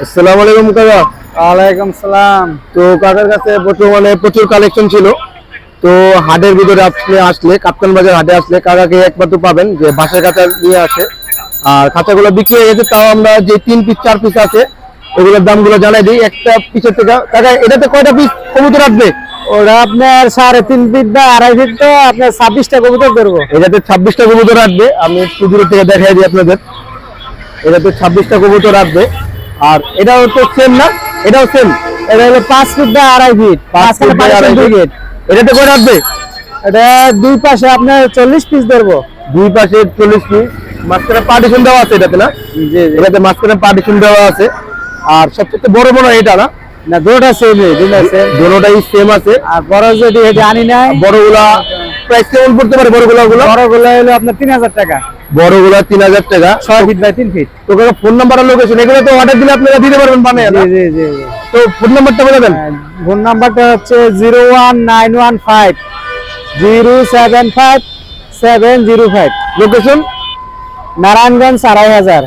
আসসালামু আলাইকুম কাকা। ওয়ালাইকুম সালাম। তো কাকার কাছে প্রচুর কালেকশন ছিল। তো হাটের ভিতরে আপনি আসলে কাপ্তান বাজার হাটে আসলে কাকাকে একমাত্র পাবেন যে বাসার কাঁচা নিয়ে আসে। আর কাঁচাগুলো বিক্রি হয়ে গেছে, তাও আমরা যে 3 পিস 4 পিস আছে ওগুলোর দামগুলো জানাই দিই। একটা পিসের থেকে কাকা এটাতে কয়টা পিস কবুতর আসবে? ওটা আপনার 3.5 ফিট বা 2.5 ফিট, তো আপনার 26টা কবুতর ধরবো। এটাতে 26টা কবুতর আসবে। আমি একটু দূর থেকে দেখাই দিই আপনাদের। এটাতে 26টা কবুতর আসবে। আর এটাও তো সেম না? এটাও সেম। এটা হলো 5 ফিট বা 2.5 ফিট, 5 মাঝখানে ফিট বাই 2 2.5 গেট। এটাতে কয়টা আসবে? এটা দুই পাশে আপনার 40 পিস ধরবো। দুই পাশে 40 পিস, মাঝখানে পার্টিশন দেওয়া আছে এটাতে না? জি জি। এটাতে মাঝখানে পার্টিশন দেওয়া আছে। আর সবচেয়ে বড় মনে হয় এটা না? না, দুটোটা সেম, দুটোটা সেম। দুটোটাই সেম আছে। আর বড় যদি এটা আনি নাই, বড়গুলা প্রাইস কেমন পড়তে পারে? বড়গুলা বড়গুলো হলো আপনার 3000 টাকা। বড়গুলা 3000 টাকা। 6 ফিট বাই 3 ফিট। তো কাকা ফোন নাম্বার আর লোকেশন এগুলো তো অর্ডার দিলে আপনারা দিতে পারবেন বানিয়ে না? জি জি জি জি। তো ফোন নাম্বারটা বলে দেন। ফোন নাম্বারটা হচ্ছে 01915 075 705। লোকেশন নারায়ণগঞ্জ 2500।